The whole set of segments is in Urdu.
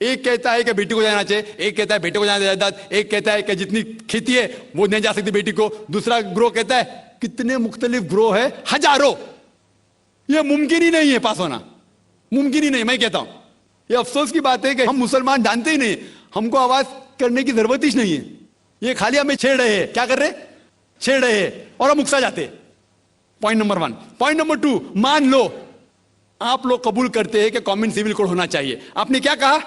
ایک کہتا ہے کہ بیٹی کو جانا چاہیے, ایک کہتا ہے بیٹے کو جانا جائیداد, ایک کہتا ہے کہ جتنی کھیتی ہے وہ نہیں جا سکتی بیٹی کو, دوسرا گروہ کہتا ہے, کتنے مختلف گروہ ہے, ہزاروں. یہ ممکن ہی نہیں ہے پاس ہونا, ممکن ہی نہیں. میں کہتا ہوں یہ افسوس کی بات ہے کہ ہم مسلمان جانتے ہی نہیں, ہم کو آواز کرنے کی ضرورت ہی نہیں ہے. یہ خالی ہمیں چھیڑ رہے ہیں. کیا کر رہے, چھیڑ رہے ہیں اور ہم اکسا جاتے. Point number 1. پوائنٹ نمبر 2, مان لو آپ لوگ قبول کرتے ہیں کہ کامن سول کوڈ ہونا چاہیے. آپ نے کیا کہا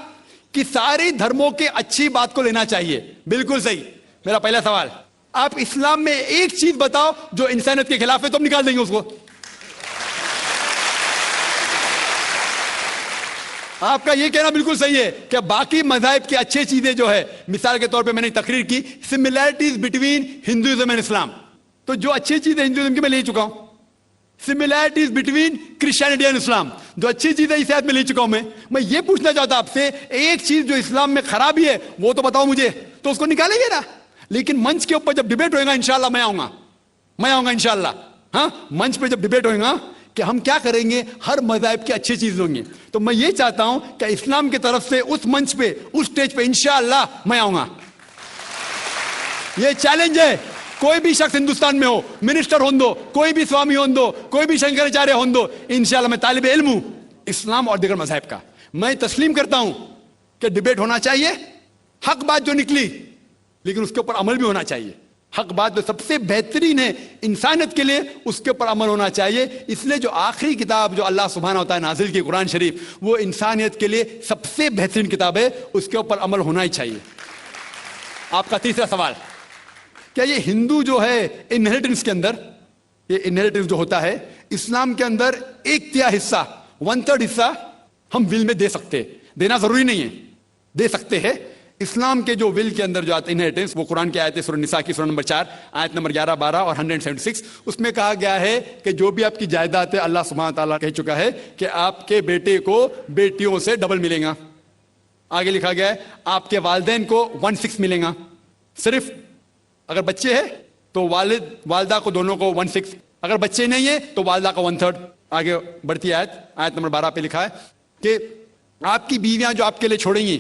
کہ ساری دھرموں کے اچھی بات کو لینا چاہیے. بالکل صحیح. میرا پہلا سوال, آپ اسلام میں ایک چیز بتاؤ جو انسانیت کے خلاف ہے تو ہم نکال دیں گے اس کو. آپ کا یہ کہنا بالکل صحیح ہے کہ باقی مذاہب کی اچھی چیزیں جو ہے, مثال کے طور پہ میں نے تقریر کی سملیرٹیز بٹوین ہندوازم اینڈ اسلام, تو جو اچھی چیزیں ہندوازم کی میں لے چکا ہوں. سملیرٹیز بٹوین کرسچینٹی اینڈ اسلام, جو اچھی چیزیں اس آیت میں لے چکا ہوں. میں یہ پوچھنا چاہتا ہوں آپ سے, ایک چیز جو اسلام میں خرابی ہے وہ تو بتاؤ مجھے, تو اس کو نکالیں گے نا. لیکن منچ کے اوپر جب ڈیبیٹ ہوئے گا انشاءاللہ میں آؤں گا انشاءاللہ. ہاں, منچ پہ جب ڈیبیٹ ہوئے گا کہ ہم کیا کریں گے, ہر مذہب کی اچھی چیز ہوں گی. تو میں یہ چاہتا ہوں کہ اسلام کی طرف سے اس منچ پہ, اس سٹیج پہ انشاءاللہ میں آؤں گا. یہ چیلنج ہے. کوئی بھی شخص ہندوستان میں ہو, منسٹر ہوں دو, کوئی بھی سوامی ہوں دو, کوئی بھی شنکراچاریہ ہوں دو, انشاءاللہ میں طالب علم ہوں اسلام اور دیگر مذاہب کا. میں تسلیم کرتا ہوں کہ ڈیبیٹ ہونا چاہیے, حق بات جو نکلی, لیکن اس کے اوپر عمل بھی ہونا چاہیے. حق بات جو سب سے بہترین ہے انسانیت کے لیے, اس کے اوپر عمل ہونا چاہیے. اس لیے جو آخری کتاب جو اللہ سبحانہ و تعالیٰ نازل کی, قرآن شریف, وہ انسانیت کے لیے سب سے بہترین کتاب ہے, اس کے اوپر عمل ہونا ہی چاہیے. آپ کا تیسرا سوال, کیا یہ ہندو جو ہے انہیریٹنس کے اندر, یہ انہیریٹنس جو ہوتا ہے اسلام کے اندر 1/3 حصہ, 1/3 حصہ ہم ول میں دے سکتے, دینا ضروری نہیں ہے, دے سکتے ہیں. اسلام کے جو ول کے اندر جو آتا ہے انہیریٹنس, وہ قرآن کی آیت ہے سورہ نساء کی سورہ نمبر 4 آیت نمبر 11, 12 اور 176. اس میں کہا گیا ہے کہ جو بھی آپ کی جائیداد ہے, اللہ سبحانہ تعالیٰ کہہ چکا ہے کہ آپ کے بیٹے کو بیٹیوں سے ڈبل ملے گا. آگے لکھا گیا ہے آپ کے والدین کو 1/6 ملے گا. صرف اگر بچے ہیں تو والد والدہ کو دونوں کو 1/6, اگر بچے نہیں ہیں تو والدہ کا 1/3. آگے بڑھتی آیت نمبر 12 پہ لکھا ہے کہ آپ کی بیویاں جو آپ کے لیے چھوڑیں گی,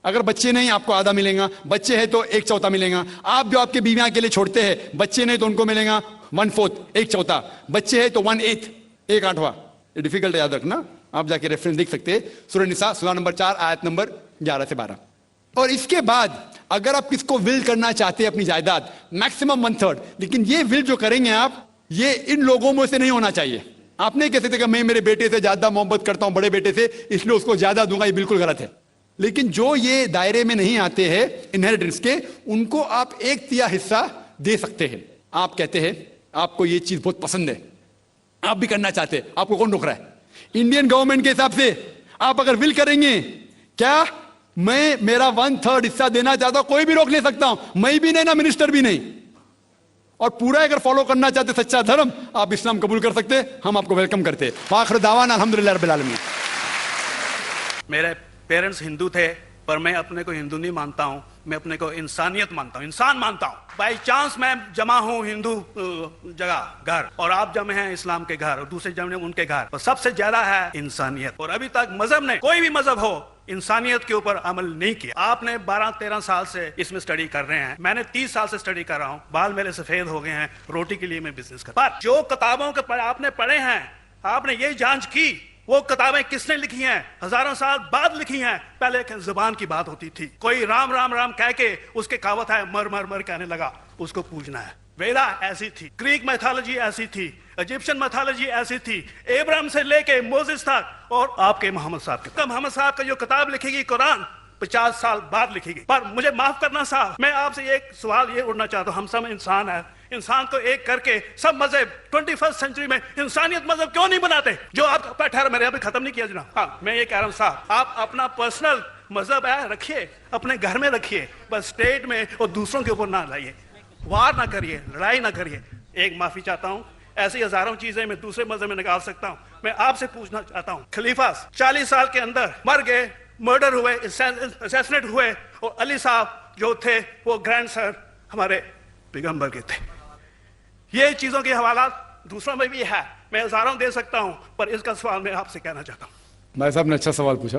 اگر بچے نہیں آپ کو آدھا ملے گا, بچے ہیں تو 1/4 ملے گا. آپ جو آپ کے بیویاں کے لیے چھوڑتے ہیں, بچے نہیں تو ان کو ملے گا 1/4, 1/4. بچے ہیں تو 1/8, 1/8. یہ ڈیفیکلٹ ہے یاد رکھنا, آپ جا کے ریفرنس دیکھ سکتے ہیں, سورہ نساء سورہ نمبر 4 آیت نمبر 11 سے 12. اور اس کے بعد اگر آپ کس کو ول کرنا چاہتے ہیں اپنی جائیداد, میکسیمم 1/3. لیکن یہ ول جو کریں گے آپ, یہ ان لوگوں میں سے نہیں ہونا چاہیے. آپ نہیں کہہ سکتے کہ میں میرے بیٹے سے زیادہ محبت کرتا ہوں, بڑے بیٹے سے, اس لیے اس کو زیادہ دوں گا. یہ بالکل غلط ہے. لیکن جو یہ دائرے میں نہیں آتے ہیں انہیریٹنس کے, ان کو آپ 1/3 حصہ دے سکتے ہیں. آپ کہتے ہیں آپ کو یہ چیز بہت پسند ہے, آپ بھی کرنا چاہتے ہیں, آپ کو کون روک رہا ہے؟ انڈین گورنمنٹ کے حساب سے آپ اگر ول کریں گے, کیا میں میرا 1/3 حصہ دینا چاہتا ہوں, کوئی بھی روک نہیں سکتا ہوں, میں بھی نہیں, نہ منسٹر بھی نہیں. اور پورا اگر فالو کرنا چاہتے سچا دھرم, آپ اسلام قبول کر سکتے, ہم آپ کو ویلکم کرتے. وآخر دعوانا الحمدللہ رب العالمین. میرے پیرنٹس ہندو تھے, پر میں اپنے کو ہندو نہیں مانتا ہوں, میں اپنے کو انسانیت مانتا ہوں, انسان مانتا ہوں. بائی چانس میں جمع ہوں ہندو جگہ گھر, اور آپ جمع ہیں اسلام کے گھر, اور دوسرے جمع ان کے گھر, پر سب سے زیادہ ہے انسانیت. اور ابھی تک مذہب نے, کوئی بھی مذہب ہو, انسانیت کے اوپر عمل نہیں کیا. آپ نے 12-13 سال سے اس میں سٹڈی کر رہے ہیں, میں نے 30 سال سے سٹڈی کر رہا ہوں, بال میرے سفید ہو گئے ہیں, روٹی کے لیے میں بزنس کر. پر جو کتابوں کے آپ نے پڑھے ہیں, آپ نے یہ جانچ کی وہ کتابیں کس نے لکھی ہیں؟ ہزاروں سال بعد لکھی ہیں. پہلے ایک زبان کی بات ہوتی تھی, کوئی رام رام رام کہہ کے اس کے کہاوت ہے مر مر مر کہنے لگا, اس کو پوجنا ہے. ویدا ایسی تھی, گریک میتھالوجی ایسی تھی, ایجپشن میتھالوجی ایسی تھی, ابراہیم سے لے کے موسیس تک, اور آپ کے محمد صاحب کے. محمد صاحب کا جو کتاب لکھے گی قرآن 50 سال بعد لکھی گئی. پر مجھے معاف کرنا صاحب, میں آپ سے ایک سوال یہ اڑنا چاہتا ہوں, ہم سب انسان ہیں, انسان کو ایک کر کے سب مذہب 21 سینچری میں انسانیت مذہب کیوں نہیں بناتے؟ جو آپ ٹھہر, میں نے ابھی ختم نہیں کیا جناب. ہاں, میں یہ کہہ رہا ہوں صاحب, آپ اپنا پرسنل مذہب ہے رکھیے, اپنے گھر میں رکھیے, بس اسٹیٹ میں اور دوسروں کے اوپر نہ لائیے, وار نہ کریے, لڑائی نہ کریے. ایک معافی چاہتا ہوں, ایسی ہزاروں چیزیں میں دوسرے مذہب میں نکال سکتا ہوں. میں آپ سے پوچھنا چاہتا ہوں, خلیفہ 40 سال کے اندر مر گئے, مرڈر ہوئے, اسیسنیٹ ہوئے, اور علی صاحب جو تھے وہ گرینڈ سر ہمارے پیغمبر کے تھے. یہ چیزوں کے حوالات دوسروں میں بھی ہے, میں ہزاروں دے سکتا ہوں, پر اس کا سوال میں آپ سے کہنا چاہتا ہوں. بھائی صاحب نے اچھا سوال پوچھا.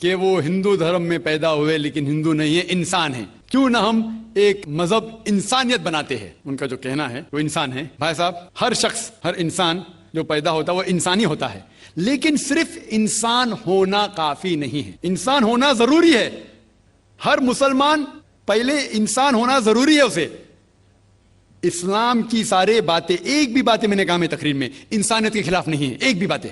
کہ وہ ہندو دھرم میں پیدا ہوئے لیکن ہندو نہیں ہے، انسان ہیں، کیوں نہ ہم ایک مذہب انسانیت بناتے ہیں۔ ان کا جو کہنا ہے وہ انسان ہے۔ بھائی صاحب، ہر شخص، ہر انسان جو پیدا ہوتا ہے وہ انسانی ہوتا ہے، لیکن صرف انسان ہونا کافی نہیں ہے، انسان ہونا ضروری ہے۔ ہر مسلمان پہلے انسان ہونا ضروری ہے اسے۔ اسلام کی سارے باتیں، ایک بھی باتیں میں نے کہا میں تقریر میں انسانیت کے خلاف نہیں ہے، ایک بھی باتیں۔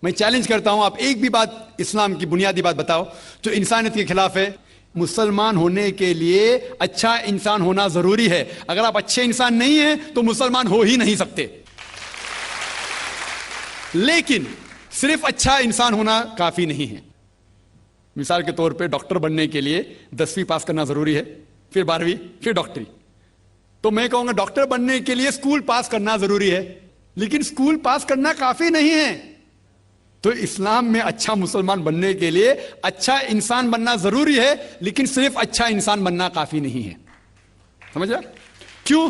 میں چیلنج کرتا ہوں، آپ ایک بھی بات اسلام کی بنیادی بات بتاؤ جو انسانیت کے خلاف ہے۔ مسلمان ہونے کے لیے اچھا انسان ہونا ضروری ہے۔ اگر آپ اچھے انسان نہیں ہیں تو مسلمان ہو ہی نہیں سکتے۔ لیکن صرف اچھا انسان ہونا کافی نہیں ہے۔ مثال کے طور پہ ڈاکٹر بننے کے لیے 10ویں پاس کرنا ضروری ہے، پھر 12ویں، پھر ڈاکٹری۔ تو میں کہوں گا ڈاکٹر بننے کے لیے اسکول پاس کرنا ضروری ہے، لیکن اسکول پاس کرنا کافی نہیں ہے۔ تو اسلام میں اچھا مسلمان بننے کے لیے اچھا انسان بننا ضروری ہے، لیکن صرف اچھا انسان بننا کافی نہیں ہے۔ سمجھا؟ کیوں؟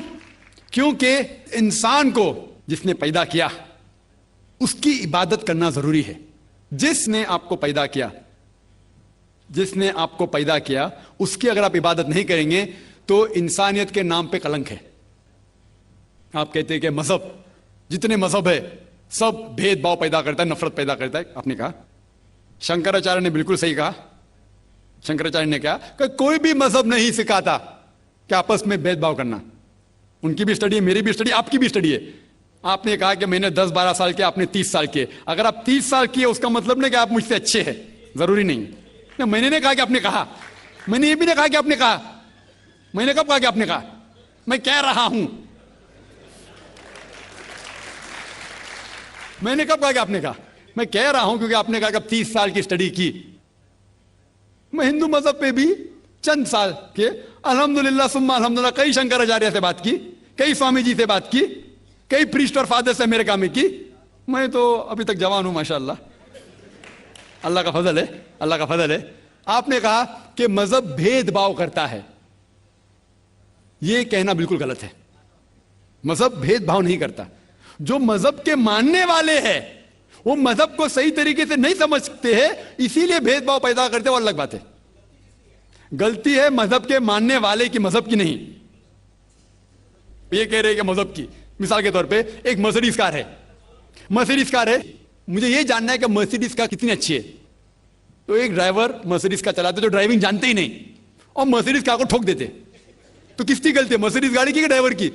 کیونکہ انسان کو جس نے پیدا کیا اس کی عبادت کرنا ضروری ہے۔ جس نے آپ کو پیدا کیا، جس نے آپ کو پیدا کیا، اس کی اگر آپ عبادت نہیں کریں گے تو انسانیت کے نام پہ کلنک ہے۔ آپ کہتے ہیں کہ مذہب، جتنے مذہب ہے سب بھید بھاؤ پیدا کرتا ہے، نفرت پیدا کرتا ہے۔ آپ نے کہا، شنکراچاریہ نے بالکل صحیح کہا۔ شنکراچاریہ نے کہا کہ کوئی بھی مذہب نہیں سکھاتا کہ آپس میں بھید بھاؤ کرنا۔ ان کی بھی اسٹڈی ہے، میری بھی اسٹڈی، آپ کی بھی اسٹڈی ہے۔ آپ نے کہا کہ میں نے 10-12 سال کیا، آپ نے 30 سال کیے۔ اگر آپ 30 سال کیے اس کا مطلب نہیں کہ آپ مجھ سے اچھے ہیں، ضروری نہیں۔ میں نے نہیں کہا کہ آپ نے کہا، میں نے یہ بھی نہیں کہا کہ آپ نے کہا۔ میں نے کب کہا کہ آپ نے کہا؟ میں کہہ رہا ہوں۔ میں نے کب کہا کہ آپ نے کہا؟ میں کہہ رہا ہوں کیونکہ آپ نے کہا کہ اب 30 سال کی اسٹڈی کی۔ میں ہندو مذہب پہ بھی چند سال کے الحمدللہ ثم الحمدللہ کئی شنکراچاریہ سے بات کی، کئی سوامی جی سے بات کی، کئی پریسٹ اور فادر سے امریکہ میں کی۔ میں تو ابھی تک جوان ہوں ماشاءاللہ، اللہ کا فضل ہے، اللہ کا فضل ہے۔ آپ نے کہا کہ مذہب بھید بھاؤ کرتا ہے، یہ کہنا بالکل غلط ہے۔ مذہب بھید بھاؤ نہیں کرتا۔ جو مذہب کے ماننے والے ہیں وہ مذہب کو صحیح طریقے سے نہیں سمجھ سکتے ہیں، اسی لیے بھید بھاؤ پیدا کرتے، وہ الگ بات ہے۔ غلطی ہے مذہب کے ماننے والے کی، مذہب کی نہیں۔ یہ کہہ رہے کہ مذہب کی، مثال کے طور پہ ایک مرسیڈیز کار ہے، مرسیڈیز کار ہے، مجھے یہ جاننا ہے کہ مرسیڈیز کار کتنی اچھی ہے۔ تو ایک ڈرائیور مرسیڈیز کار چلاتے جو ڈرائیونگ جانتے ہی نہیں اور مرسیڈیز کار کو ٹھوک دیتے، تو کس کی غلطی ہے، مرسیڈیز گاڑی کی کہ ڈرائیور کی؟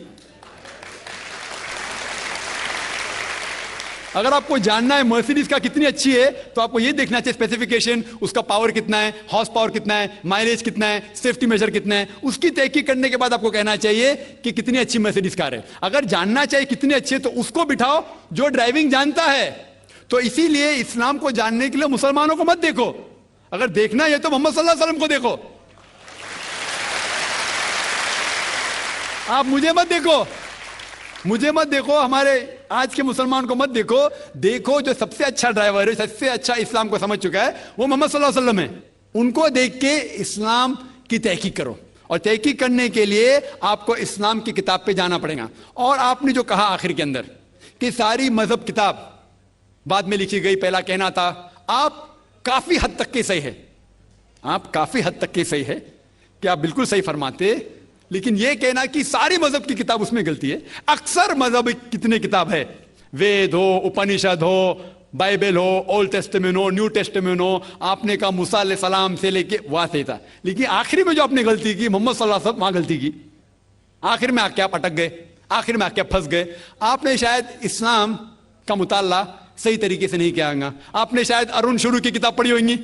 اگر آپ کو جاننا ہے مرسیڈیز کا کتنی اچھی ہے تو آپ کو یہ دیکھنا چاہیے اسپیسیفکیشن، اس کا پاور کتنا ہے، ہارس پاور کتنا ہے، مائلیج کتنا ہے، سیفٹی میجر کتنا ہے، اس کی تحقیق کرنے کے بعد آپ کو کہنا چاہیے کہ کتنی اچھی مرسیڈیز کار ہے۔ اگر جاننا چاہیے کتنی اچھی ہے تو اس کو بٹھاؤ جو ڈرائیونگ جانتا ہے۔ تو اسی لیے اسلام کو جاننے کے لیے مسلمانوں کو مت دیکھو، اگر دیکھنا ہے تو محمد صلی اللہ علیہ وسلم کو دیکھو۔ آپ مجھے مت دیکھو، مجھے مت دیکھو، ہمارے آج کے مسلمان کو مت دیکھو، دیکھو جو سب سے اچھا ڈرائیور ہے، سب سے اچھا اسلام کو سمجھ چکا ہے، وہ محمد صلی اللہ علیہ وسلم ہے۔ ان کو دیکھ کے اسلام کی تحقیق کرو، اور تحقیق کرنے کے لیے آپ کو اسلام کی کتاب پہ جانا پڑے گا۔ اور آپ نے جو کہا آخر کے اندر کہ ساری مذہب کتاب بعد میں لکھی گئی، پہلا کہنا تھا، آپ کافی حد تک کے صحیح ہے، آپ کافی حد تک کے صحیح ہے کہ آپ بالکل صحیح فرماتے، لیکن یہ کہنا کہ ساری مذہب کی کتاب، اس میں غلطی ہے۔ اکثر مذہب کتنے کتاب ہے، وید ہو، اپنشد ہو، بائبل ہو، اولڈ ٹیسٹمنٹ ہو، نیو ٹیسٹمنٹ ہو، آپ نے کہا موسیٰ علیہ السلام سے لے کے وہاں سے تھا، لیکن آخری میں جو آپ نے غلطی کی محمد صلی اللہ علیہ وسلم، وہاں غلطی کی۔ آخر میں آ کے آپ اٹک گئے، آخر میں آ کے پھنس گئے۔ آپ نے شاید اسلام کا مطالعہ صحیح طریقے سے نہیں کیا ہوگا، آپ نے شاید ارون شروع کی کتاب پڑھی ہوگی۔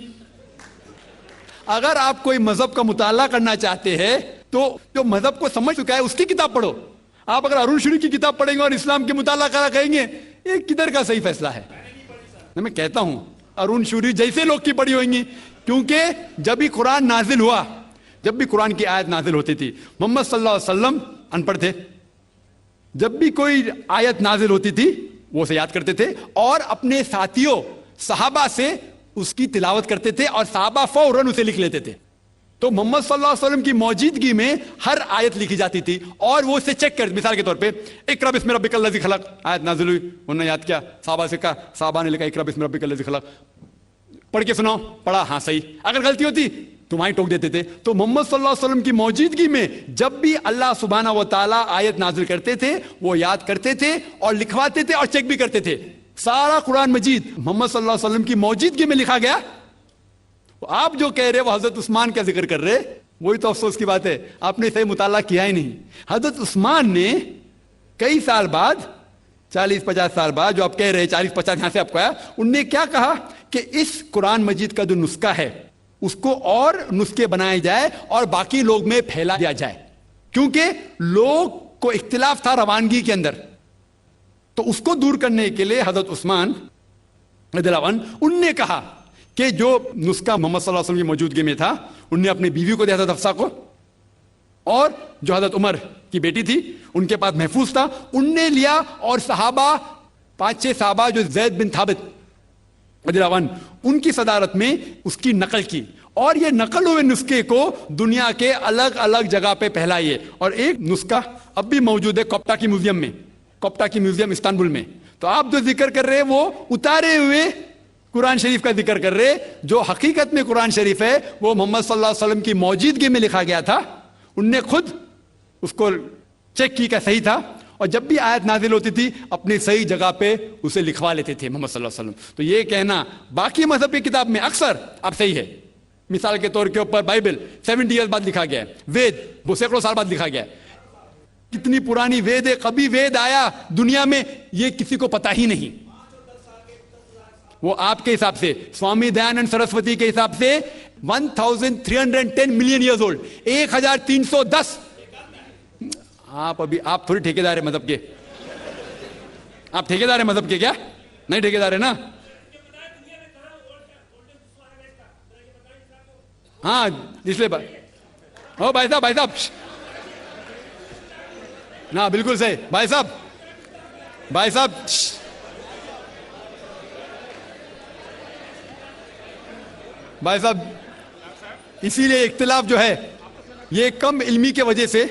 اگر آپ کوئی مذہب کا مطالعہ کرنا چاہتے ہیں تو جو مذہب کو سمجھ چکا ہے اس کی کتاب پڑھو۔ آپ اگر ارون شروع کی کتاب پڑھیں گے اور اسلام کے مطالعہ کرا کہیں گے، یہ کدھر کا صحیح فیصلہ ہے؟ میں کہتا ہوں ارون شوری جیسے لوگ کی پڑھی ہوئیں گی، کیونکہ جب بھی قرآن نازل ہوا، جب بھی قرآن کی آیت نازل ہوتی تھی، محمد صلی اللہ علیہ وسلم ان پڑھ تھے، جب بھی کوئی آیت نازل ہوتی تھی وہ اسے یاد کرتے تھے اور اپنے ساتھیوں صحابہ سے اس کی تلاوت کرتے تھے، اور صحابہ فوراً اسے لکھ لیتے تھے۔ تو محمد صلی اللہ علیہ وسلم کی موجودگی میں ہر آیت لکھی جاتی تھی اور وہ اسے چیک کر, مثال کے طور پہ اقرا بسم ربک الذی خلق آیت نازل ہوئی, انہوں نے یاد کیا, صحابہ نے لکھا اقرا بسم ربک الذی خلق, پڑھ کے سناؤ, پڑھا, ہاں صحیح, اگر غلطی ہوتی تو وہیں ٹوک دیتے تھے. تو محمد صلی اللہ علیہ وسلم کی موجودگی میں جب بھی اللہ سبحانہ و تعالیٰ آیت نازل کرتے تھے وہ یاد کرتے تھے اور لکھواتے تھے اور چیک بھی کرتے تھے. سارا قرآن مجید محمد صلی اللہ علیہ وسلم کی موجودگی میں لکھا گیا. آپ جو کہہ رہے وہ حضرت عثمان کا ذکر کر رہے, وہی تو افسوس کی بات ہے, آپ نے صحیح مطالعہ کیا ہی نہیں. حضرت عثمان نے کئی سال بعد, 40-50 سال بعد, جو آپ کہہ رہے 40-50 یہاں سے آپ کو آیا, انہوں نے کیا کہا کہ اس قرآن مجید کا جو نسخہ ہے اس کو اور نسخے بنائے جائے اور باقی لوگ میں پھیلا دیا جائے, کیونکہ لوگ کو اختلاف تھا روانگی کے اندر. تو اس کو دور کرنے کے لیے حضرت عثمان رضی اللہ عنہ ان نے کہا کہ جو نسخہ محمد صلی اللہ علیہ وسلم کی موجودگی میں تھا ان نے اپنی بیوی کو دیا حضرت حفصہ کو, اور جو حضرت عمر کی بیٹی تھی ان کے پاس محفوظ تھا ان نے لیا, اور صحابہ 5-6 صحابہ جو زید بن ثابت رضی اللہ عنہ ان کی صدارت میں اس کی نقل کی, اور یہ نقل ہوئے نسخے کو دنیا کے الگ الگ جگہ پہ پھیلائیے. اور ایک نسخہ اب بھی موجود ہے کوپٹا کی میوزیم میں, کوپٹا کی میوزیم استنبول میں. تو آپ جو ذکر کر رہے وہ اتارے ہوئے قرآن شریف کا ذکر کر رہے, جو حقیقت میں قرآن شریف ہے وہ محمد صلی اللہ علیہ وسلم کی موجودگی میں لکھا گیا تھا. ان نے خود اس کو چیک کی کہ صحیح تھا, اور جب بھی آیت نازل ہوتی تھی اپنی صحیح جگہ پہ اسے لکھوا لیتے تھے محمد صلی اللہ علیہ وسلم. تو یہ کہنا باقی مذہب کی کتاب میں اکثر اب صحیح ہے. مثال کے طور کے اوپر بائبل 70 ایئرز بعد لکھا گیا ہے, وید وہ سینکڑوں سال بعد لکھا گیا ہے. کتنی پرانی وید ہے, کبھی وید آیا دنیا میں یہ کسی کو پتا ہی نہیں. وہ آپ کے حساب سے, سوامی دیانند سرسوتی کے حساب سے 1310 ملین ایئرز اولڈ, 1310. آپ تھوڑی ٹھیکیدار ہے مذہب کے, آپ ٹھیکیدار ہیں مذہب کے کیا؟ نہیں ٹھیکیدار ہے نا. ہاں اس لیے او بھائی صاحب نا, بالکل صحیح بھائی صاحب اسی لیے اختلاف جو ہے یہ کم علمی کے وجہ سے.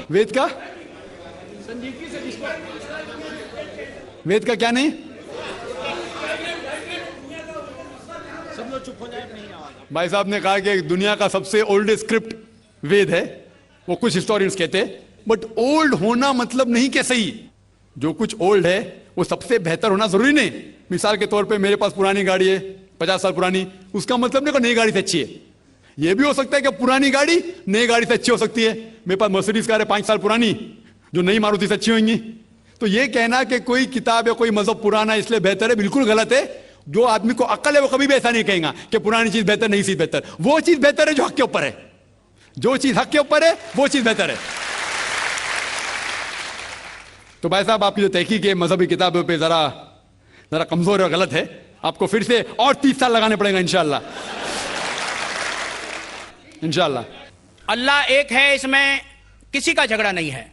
وید کا کیا نہیں, بھائی صاحب نے کہا کہ دنیا کا سب سے اولڈ اسکرپٹ وید ہے. وہ کچھ ہسٹورینز کہتے ہیں, بٹ اولڈ ہونا مطلب نہیں کہ صحیح. جو کچھ اولڈ ہے وہ سب سے بہتر ہونا ضروری نہیں. مثال کے طور پہ میرے پاس پرانی گاڑی ہے 50 سال پرانی, اس کا مطلب نہیں کہ نئی گاڑی سے اچھی ہے. یہ بھی ہو سکتا ہے کہ پرانی گاڑی نئی گاڑی سے اچھی ہو سکتی ہے. میرے پاس مرسیڈیز کار ہے 5 سال پرانی جو نئی ماروتی سے اچھی ہوئیں گی. تو یہ کہنا کہ کوئی کتاب یا کوئی مذہب پرانا اس لیے بہتر ہے, بالکل غلط ہے. جو آدمی کو عقل ہے وہ کبھی بھی ایسا نہیں کہیں گا کہ پرانی چیز بہتر, نئی چیز بہتر. وہ چیز بہتر ہے جو حق کے اوپر ہے, جو چیز حق کے اوپر ہے وہ چیز بہتر ہے. تو بھائی صاحب آپ کی جو تحقیق ہے مذہبی کتابوں پہ ذرا کمزور اور غلط ہے. آپ کو پھر سے اور 30 سال لگانے پڑیں گا انشاءاللہ. اللہ ایک ہے, اس میں کسی کا جھگڑا نہیں ہے.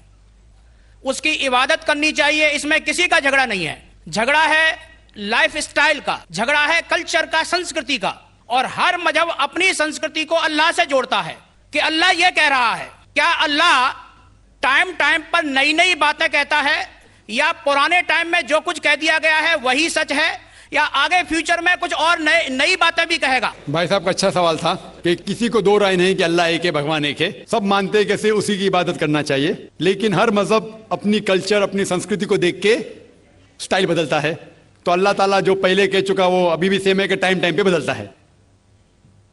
اس کی عبادت کرنی چاہیے, اس میں کسی کا جھگڑا نہیں ہے. جھگڑا ہے لائف سٹائل کا, جھگڑا ہے کلچر کا, سنسکرتی کا. اور ہر مذہب اپنی سنسکرتی کو اللہ سے جوڑتا ہے کہ اللہ یہ کہہ رہا ہے. کیا اللہ ٹائم پر نئی باتیں کہتا ہے, یا پرانے ٹائم میں جو کچھ کہہ دیا گیا ہے وہی سچ ہے, یا آگے فیوچر میں کچھ اور نئی باتیں بھی کہے گا؟ بھائی صاحب کا اچھا سوال تھا کہ کسی کو دو رائے نہیں کہ اللہ ایک ہے, بھگوان ایک ہے. سب مانتے ہیں کہ صرف اسی کی عبادت کرنا چاہیے, لیکن ہر مذہب اپنی کلچر, اپنی سنسکرتی کو دیکھ کے سٹائل بدلتا ہے. تو اللہ تعالیٰ جو پہلے کہہ چکا وہ ابھی بھی سیم ہے کہ ٹائم پہ بدلتا ہے.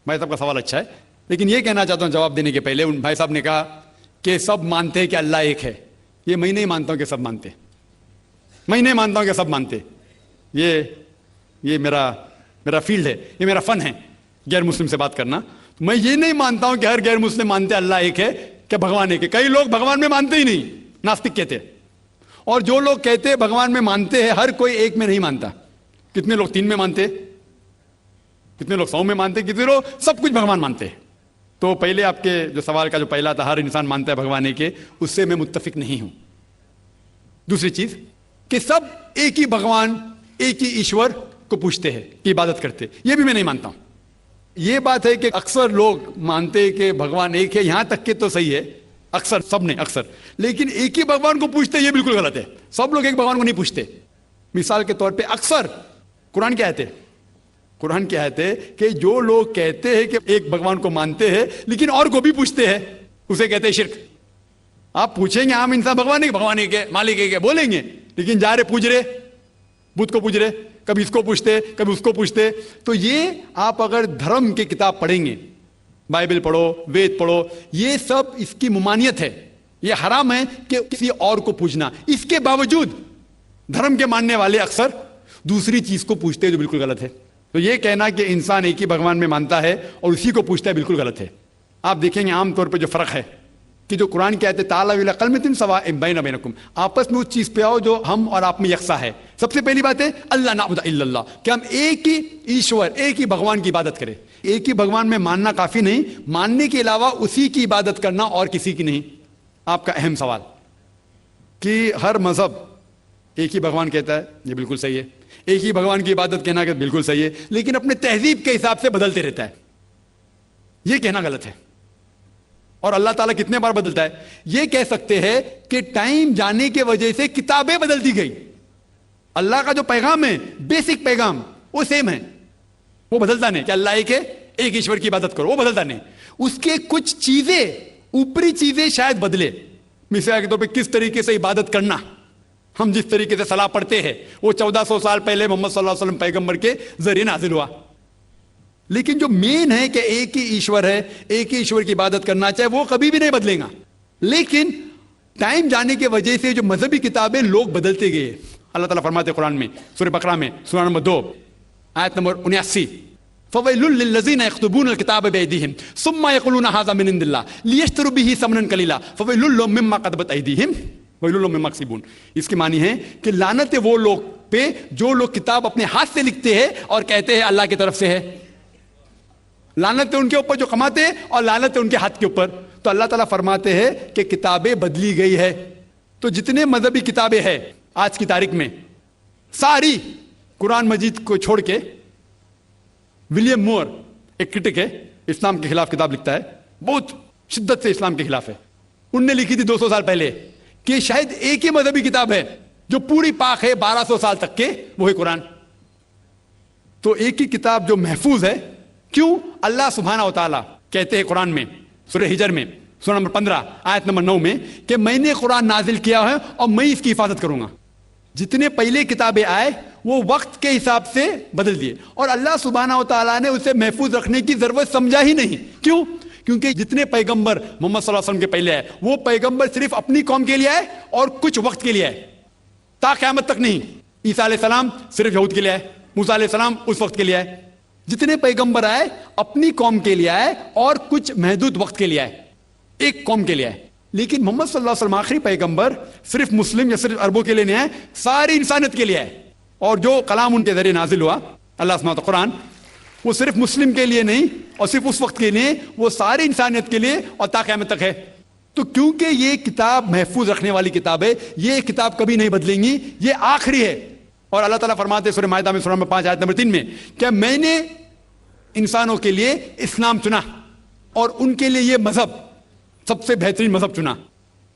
بھائی صاحب کا سوال اچھا ہے, لیکن یہ کہنا چاہتا ہوں جواب دینے کے پہلے, بھائی صاحب نے کہا کہ سب مانتے ہیں کہ اللہ ایک ہے. یہ میں نہیں مانتا ہوں کہ سب مانتے, میں نہیں مانتا ہوں کہ سب مانتے. یہ میرا فیلڈ ہے, یہ میرا فن ہے غیر مسلم سے بات کرنا. میں یہ نہیں مانتا ہوں کہ ہر غیر مسلم مانتے اللہ ایک ہے, کہ بھگوان ایک ہے. کئی لوگ بھگوان میں مانتے ہی نہیں, ناستک کہتے. اور جو لوگ کہتے بھگوان میں مانتے ہیں, ہر کوئی ایک میں نہیں مانتا. کتنے لوگ 3 میں مانتے, کتنے لوگ 100 میں مانتے, کتنے لوگ سب کچھ بھگوان مانتے. تو پہلے آپ کے جو سوال کا جو پہلا تھا, ہر انسان مانتا ہے بھگوان ایک ہے, اس سے میں متفق نہیں ہوں. دوسری چیز کہ سب ایک ہی بھگوان ایک ہی ایشور کو پوچھتے ہیں کہ عبادت کرتے. یہ بھی میں نہیں مانتا ہوں. یہ بات ہے کہ اکثر لوگ مانتے ہیں کہ بھگوان ایک ہے, یہاں تک کہ تو صحیح ہے اکثر, سب نے اکثر, لیکن ایک ہی بھگوان کو پوچھتے یہ بالکل غلط ہے. سب لوگ ایک بھگوان کو نہیں پوچھتے. مثال کے طور پہ اکثر قرآن کیا کہتے ہیں, قرآن کیا کہتے ہیں کہ جو لوگ کہتے ہیں کہ ایک بھگوان کو مانتے ہیں لیکن اور کو بھی پوچھتے ہیں, اسے کہتے ہیں شرک. آپ پوچھیں گے عام انسان بھگوان ایک ہے, مالک ایک ہے بولیں گے, لیکن جا رہے پوچھ رہے بدھ کو پوچھ رہے, کبھی اس کو پوچھتے کبھی اس کو پوچھتے. تو یہ آپ اگر دھرم کی کتاب پڑھیں گے, بائبل پڑھو, وید پڑھو, یہ سب اس کی ممانعت ہے. یہ حرام ہے کہ کسی اور کو پوچھنا. اس کے باوجود دھرم کے ماننے والے اکثر دوسری چیز کو پوچھتے ہیں جو بالکل غلط ہے. تو یہ کہنا کہ انسان ایک ہی بھگوان میں مانتا ہے اور اسی کو پوچھتا ہے بالکل غلط ہے. آپ دیکھیں گے عام طور پہ جو فرق ہے کہ جو قرآن کہتے ہیں تعالیٰ الی کلمۃ سواء بیننا بینکم, آپس میں اس چیز پہ آؤ جو ہم اور آپ میں یکساں ہے. سب سے پہلی بات ہے اللہ نعبد الا اللہ, کہ ہم ایک ہی ایشور, ایک ہی بھگوان کی عبادت کریں. ایک ہی بھگوان میں ماننا کافی نہیں, ماننے کے علاوہ اسی کی عبادت کرنا اور کسی کی نہیں. آپ کا اہم سوال کہ ہر مذہب ایک ہی بھگوان کہتا ہے, یہ بالکل صحیح ہے. ایک ہی بھگوان کی عبادت کہنا کہ بالکل صحیح ہے, لیکن اپنے تہذیب کے حساب سے بدلتے رہتا ہے. یہ کہنا غلط ہے. اور اللہ تعالیٰ کتنے بار بدلتا ہے؟ یہ کہہ سکتے ہیں کہ ٹائم جانے کی وجہ سے کتابیں بدلتی گئی. اللہ کا جو پیغام ہے, بیسک پیغام, وہ سیم ہے, وہ بدلتا نہیں کہ اللہ ایک ہے, ایک ایشور کی عبادت کرو, وہ بدلتا نہیں. اس کے کچھ چیزیں, اوپری چیزیں شاید بدلے. مثال کے طور پہ کس طریقے سے عبادت کرنا, ہم جس طریقے سے صلاح پڑھتے ہیں وہ 1400 سال پہلے محمد صلی اللہ علیہ وسلم پیغمبر کے ذریعے نازل ہوا. لیکن جو مین ہے کہ ایک ہی ایشور ہے, ایک ہی ایشور کی عبادت کرنا چاہے, وہ کبھی بھی نہیں بدلے گا. لیکن ٹائم جانے کی وجہ سے جو مذہبی کتابیں لوگ بدلتے گئے. اللہ تعالیٰ فرماتے قرآن میں سورہ بقرہ میں سورہ نمبر 2 آیت نمبر 79, فَوَيْلٌ لِّلَّذِينَ يَكْتُبُونَ الْكِتَابَ بِأَيْدِيهِمْ ثُمَّ يَقُولُونَ هَٰذَا مِنْ عِندِ اللَّهِ لِيَشْتَرُوا بِهِ ثَمَنًا قَلِيلًا فَوَيْلٌ لَّهُم مِّمَّا كَتَبَتْ أَيْدِيهِمْ وَوَيْلٌ لَّهُم مِّمَّا يَكْسِبُونَ. اس کی معنی ہے کہ لعنت ہے وہ لوگ پہ جو لوگ کتاب اپنے ہاتھ سے لکھتے ہیں اور کہتے ہیں اللہ کی طرف سے ہے. لعنت ہے ان کے اوپر جو کماتے ہیں اور لعنت ہے ان کے ہاتھ کے اوپر. تو اللہ تعالیٰ فرماتے ہیں کہ کتابیں بدلی گئی ہے. تو جتنے مذہبی کتابیں ہیں آج کی تاریخ میں, ساری قرآن مجید کو چھوڑ کے, ولیم مور ایک کرٹک ہے, اسلام کے خلاف کتاب لکھتا ہے, بہت شدت سے اسلام کے خلاف ہے. ان نے لکھی تھی 200 سال پہلے کہ شاید ایک ہی مذہبی کتاب ہے جو پوری پاک ہے 1200 سال تک کے, وہ ہے قرآن. تو ایک ہی کتاب جو محفوظ ہے. کیوں؟ اللہ سبحانہ و تعالیٰ کہتے ہیں قرآن میں سورہ ہجر میں سورہ نمبر 15 آیت نمبر 9 میں کہ میں نے قرآن نازل کیا ہے اور میں اس کی حفاظت کروں گا. جتنے پہلے کتابیں آئے وہ وقت کے حساب سے بدل دیے, اور اللہ سبحانہ و تعالیٰ نے اسے محفوظ رکھنے کی ضرورت سمجھا ہی نہیں. کیوں؟ کیونکہ جتنے پیغمبر محمد صلی اللہ علیہ وسلم کے پہلے آئے وہ پیغمبر صرف اپنی قوم کے لیے آئے اور کچھ وقت کے لیے آئے, تا قیامت تک نہیں. عیسیٰ علیہ السلام صرف یہود کے لیے آئے, موسیٰ علیہ السلام اس وقت کے لیے آئے. جتنے پیغمبر آئے اپنی قوم کے لیے آئے اور کچھ محدود وقت کے لیے آئے, ایک قوم کے لیے آئے. لیکن محمد صلی اللہ علیہ وسلم آخری پیغمبر صرف مسلم یا صرف عربوں کے لیے نہیں آئے, ساری انسانیت کے لیے آئے. اور جو کلام ان کے ذریعے نازل ہوا اللہ سبحانہ قرآن, وہ صرف مسلم کے لیے نہیں اور صرف اس وقت کے لیے, وہ ساری انسانیت کے لیے اور تا قیامت تک ہے. تو کیونکہ یہ کتاب محفوظ رکھنے والی کتاب ہے, یہ کتاب کبھی نہیں بدلیں گی, یہ آخری ہے. اور اللہ تعالیٰ فرماتے ہیں سورہ مائدہ میں سورہ نمبر 5 آیت نمبر 3 میں کہ میں نے انسانوں کے لیے اسلام چنا اور ان کے لیے یہ مذہب سب سے بہترین مذہب چنا,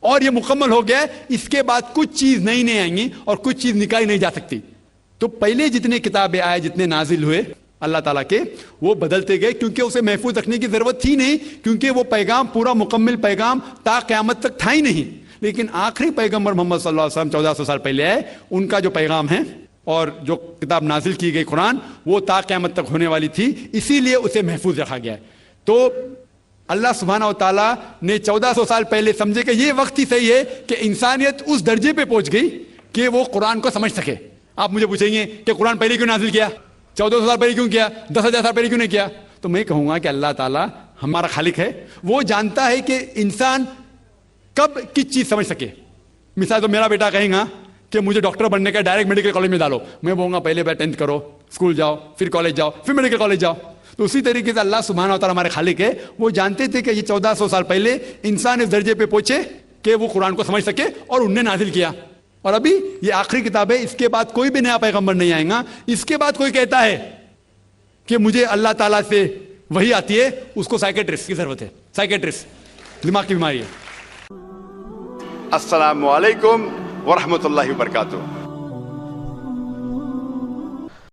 اور یہ مکمل ہو گیا. اس کے بعد کچھ چیز نئی نہیں آئیں گی اور کچھ چیز نکالی نہیں جا سکتی. تو پہلے جتنے کتابیں آئے, جتنے نازل ہوئے اللہ تعالیٰ کے, وہ بدلتے گئے کیونکہ اسے محفوظ رکھنے کی ضرورت تھی نہیں, کیونکہ وہ پیغام پورا مکمل پیغام تا قیامت تک تھا ہی نہیں. لیکن آخری پیغمبر محمد صلی اللہ علیہ وسلم 1400 سال پہلے آئے, ان کا جو پیغام ہے اور جو کتاب نازل کی گئی قرآن وہ تا قیامت تک ہونے والی تھی, اسی لیے اسے محفوظ رکھا گیا ہے. تو اللہ سبحانہ و تعالیٰ نے 1400 سال پہلے سمجھے کہ یہ وقت ہی صحیح ہے کہ انسانیت اس درجے پہ پہنچ گئی کہ وہ قرآن کو سمجھ سکے. آپ مجھے پوچھیں گے کہ قرآن پہلے کیوں نازل کیا, 1400 سال پہلے کیوں کیا, 10,000 سال پہلے کیوں نہیں کیا؟ تو میں کہوں گا کہ اللہ تعالیٰ ہمارا خالق ہے, وہ جانتا ہے کہ انسان کب کس چیز سمجھ سکے. مثال تو میرا بیٹا کہیں گا کہ مجھے ڈاکٹر بننے کا, ڈائریکٹ میڈیکل کالج میں ڈالو, میں بولوں گا پہلے 10th کرو, اسکول جاؤ, پھر کالج جاؤ, پھر میڈیکل کالج جاؤ. تو اسی طریقے سے اللہ سبحانہ و تعالیٰ ہمارے خالق ہے, وہ جانتے تھے کہ یہ 1400 سال پہلے انسان اس درجے پہ پہنچے کہ وہ قرآن کو سمجھ سکے اور انہوں نے نازل کیا. اور ابھی یہ آخری کتاب ہے, اس کے بعد کوئی بھی نیا پیغمبر نہیں آئے گا. اس کے بعد کوئی کہتا ہے کہ مجھے اللہ تعالیٰ سے وہی آتی ہے, اس کو سائیکیٹرسٹ کی ضرورت ہے. سائیکیٹرسٹ دماغ کی بیماری ہے. السلام علیکم ورحمۃ اللہ وبرکاتہ.